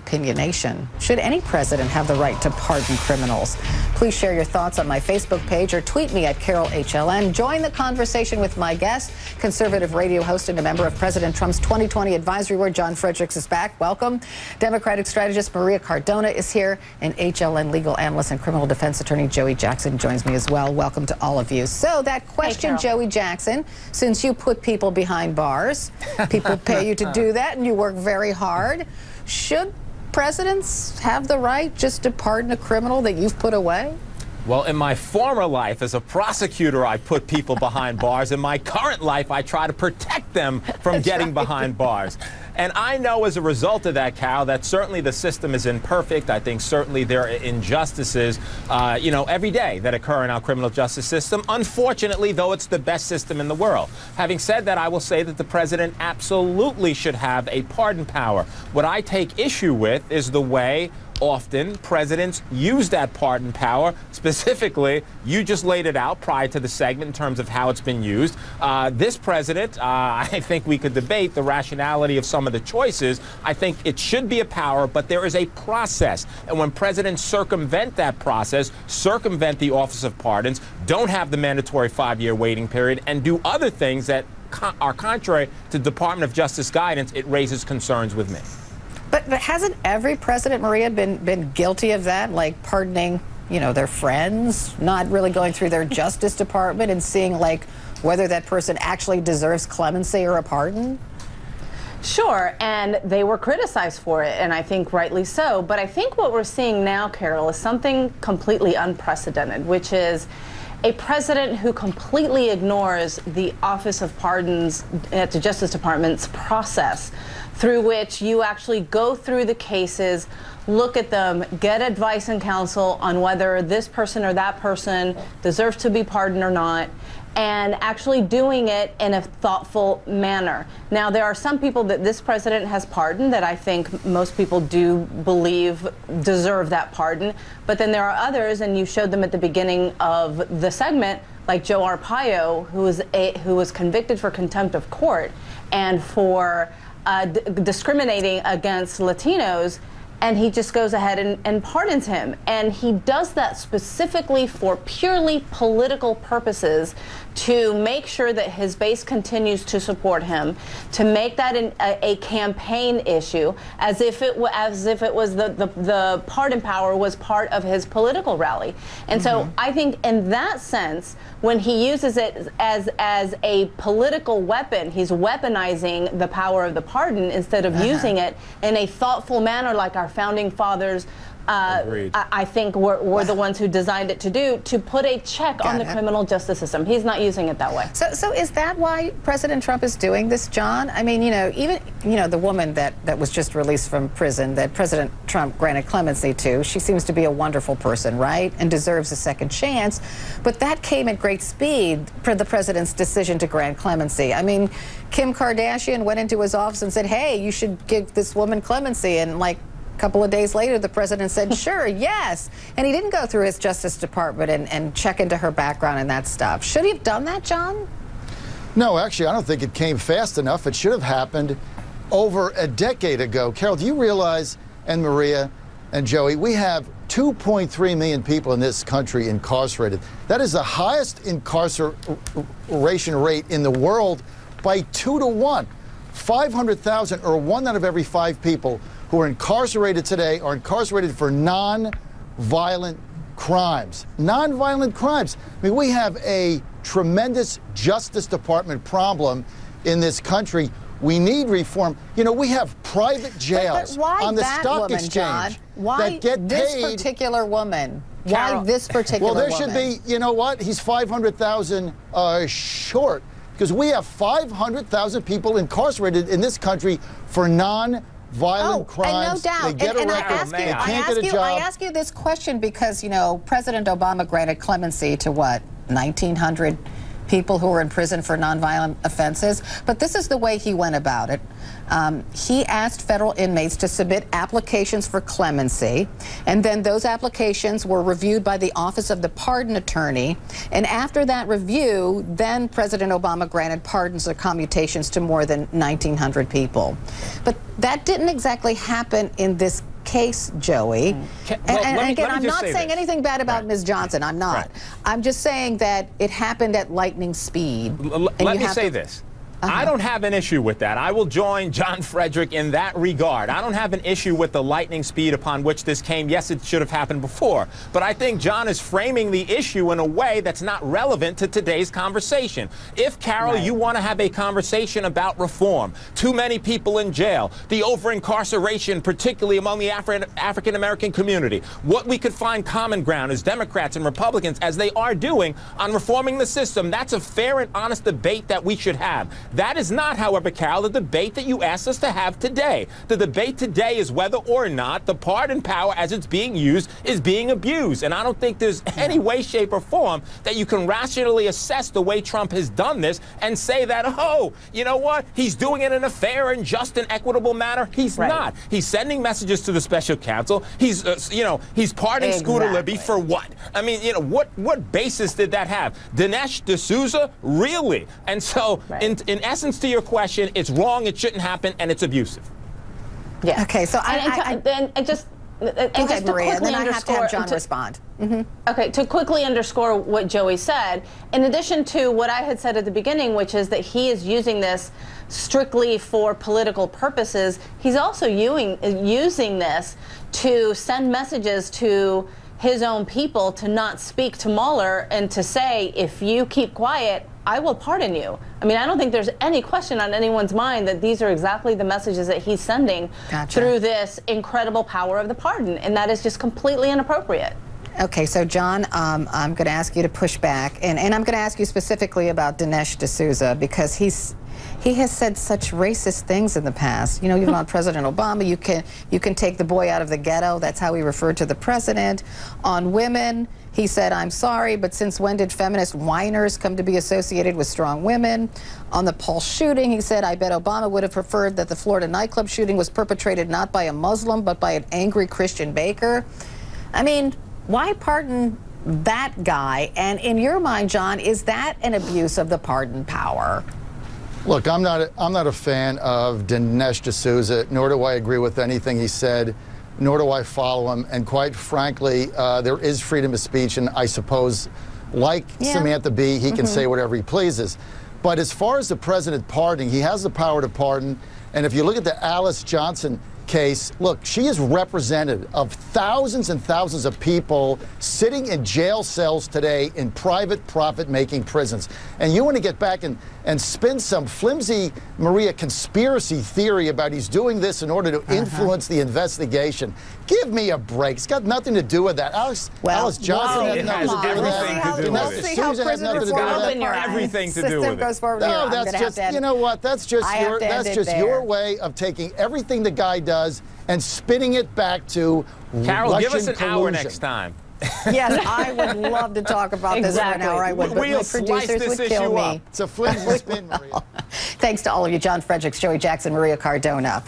opinionation. Should any president have the right to pardon criminals? Please share your thoughts on my Facebook page or tweet me at Carol HLN. Join the conversation with my guest, conservative radio host and a member of President Trump's 2020 advisory board. John Fredericks is back. Welcome. Democratic strategist Maria Cardona is here, and HLN legal analyst and criminal defense attorney Joey Jackson joins me as well. Welcome to all of you. So that question, Joey Jackson, since you put people behind bars, people pay you to do that, and you work very hard. Should presidents have the right just to pardon a criminal that you've put away? Well, in my former life as a prosecutor, I put people behind bars. In my current life, I try to protect them from getting behind bars. And I know as a result of that, Carol, that certainly the system is imperfect. I think certainly there are injustices, you know, every day that occur in our criminal justice system. Unfortunately, though, it's the best system in the world. Having said that, I will say that the president absolutely should have a pardon power. What I take issue with is the way often presidents use that pardon power. Specifically, you just laid it out prior to the segment in terms of how it's been used. This president, I think we could debate the rationality of some of the choices. I think it should be a power, but there is a process. And when presidents circumvent that process, circumvent the Office of Pardons, don't have the mandatory 5-year waiting period, and do other things that are contrary to Department of Justice guidance, it raises concerns with me. But hasn't every president, Maria, been guilty of that, like pardoning, you know, their friends, not really going through their Justice Department and seeing, like, whether that person actually deserves clemency or a pardon? Sure, and they were criticized for it, and I think rightly so. But I think what we're seeing now, Carol, is something completely unprecedented, which is a president who completely ignores the Office of Pardons at the Justice Department's process, through which you actually go through the cases, look at them, get advice and counsel on whether this person or that person deserves to be pardoned or not, and actually doing it in a thoughtful manner. Now, there are some people that this president has pardoned that I think most people do believe deserve that pardon, but then there are others, and you showed them at the beginning of the segment, like Joe Arpaio, who was convicted for contempt of court and for discriminating against Latinos, and he just goes ahead and pardons him. And he does that specifically for purely political purposes, to make sure that his base continues to support him, to make that a campaign issue, as if it was the pardon power was part of his political rally. And so I think in that sense, when he uses it as a political weapon, he's weaponizing the power of the pardon instead of using it in a thoughtful manner like our founding fathers I think were the ones who designed it to put a check on the criminal justice system. He's not using it that way. So is that why President Trump is doing this, John? I mean, you know, even, you know, the woman that was just released from prison that President Trump granted clemency to, she seems to be a wonderful person, right? And deserves a second chance. But that came at great speed for the president's decision to grant clemency. I mean, Kim Kardashian went into his office and said, hey, you should give this woman clemency, and like a couple of days later, the president said, sure, yes. And he didn't go through his Justice Department and check into her background and that stuff. Should he have done that, John? No, actually, I don't think it came fast enough. It should have happened over a decade ago. Carol, do you realize, and Maria and Joey, we have 2.3 million people in this country incarcerated. That is the highest incarceration rate in the world by 2 to 1. 500,000, or 1 out of every 5 people who are incarcerated today are incarcerated for non-violent crimes. Non-violent crimes. I mean, we have a tremendous Justice Department problem in this country. We need reform. You know, we have private jails on the stock exchange, John? Why that get this paid. Particular woman? Why this particular woman? Well, there should be, you know what? He's 500,000 short, because we have 500,000 people incarcerated in this country for non-violent crimes. And no doubt. They get arrested. They can't get a job. I ask you this question because, you know, President Obama granted clemency to what, 1,900 people who were in prison for nonviolent offenses. But this is the way he went about it. He asked federal inmates to submit applications for clemency, and then those applications were reviewed by the Office of the Pardon Attorney. And after that review, then President Obama granted pardons or commutations to more than 1,900 people. But that didn't exactly happen in this case, Joey. And again, I'm not saying anything bad about Ms. Johnson. I'm not. Right. I'm just saying that it happened at lightning speed. Let me say this. I don't have an issue with that. I will join John Frederick in that regard. I don't have an issue with the lightning speed upon which this came. Yes, it should have happened before. But I think John is framing the issue in a way that's not relevant to today's conversation. If, Carol, you want to have a conversation about reform, too many people in jail, the over-incarceration, particularly among the African-American community, what we could find common ground as Democrats and Republicans, as they are doing, on reforming the system, that's a fair and honest debate that we should have. That is not, however, Carol, the debate that you asked us to have today. The debate today is whether or not the pardon power as it's being used is being abused. And I don't think there's any way, shape, or form that you can rationally assess the way Trump has done this and say that, oh, you know what, he's doing it in a fair and just and equitabable manner. He's not. He's sending messages to the special counsel. He's, he's pardoning Scooter Libby for what? I mean, what basis did that have? Dinesh D'Souza? Really? And so, in essence, to your question, it's wrong, it shouldn't happen, and it's abusive. Yeah. Okay, so just go ahead, Maria, and then I have to have John respond. Okay, to quickly underscore what Joey said, in addition to what I had said at the beginning, which is that he is using this strictly for political purposes, he's also using this to send messages to his own people to not speak to Mueller and to say, if you keep quiet, I will pardon you. I mean, I don't think there's any question on anyone's mind that these are exactly the messages that he's sending through this incredible power of the pardon, and that is just completely inappropriate. Okay, so John, I'm going to ask you to push back, and I'm going to ask you specifically about Dinesh D'Souza, because he has said such racist things in the past. You know, even on President Obama, you can take the boy out of the ghetto. That's how he referred to the president. On women, he said, I'm sorry, but since when did feminist whiners come to be associated with strong women? On the Pulse shooting, he said, I bet Obama would have preferred that the Florida nightclub shooting was perpetrated not by a Muslim, but by an angry Christian baker. I mean, why pardon that guy? And in your mind, John, is that an abuse of the pardon power? Look, I'm not a fan of Dinesh D'Souza, nor do I agree with anything he said, nor do I follow him. And quite frankly, there is freedom of speech, and I suppose, like Samantha Bee, he can say whatever he pleases. But as far as the president pardoning, he has the power to pardon. And if you look at the Alice Johnson case, look, she is representative of thousands and thousands of people sitting in jail cells today in private profit-making prisons. And you want to get back and spin some flimsy, Maria, conspiracy theory about he's doing this in order to influence the investigation. Give me a break. It's got nothing to do with that. Alice Johnson has nothing to do with that. We'll see how prison reform everything to do with it. No, that's just, you know what, that's just your way of taking everything the guy does and spinning it back to Carol, Russian give us an collusion. hour next time. Yes, I would love to talk about this for an hour. I would, but my producers would kill me. It's a flimsy spin, Maria. Thanks to all of you, John Fredericks, Joey Jackson, Maria Cardona.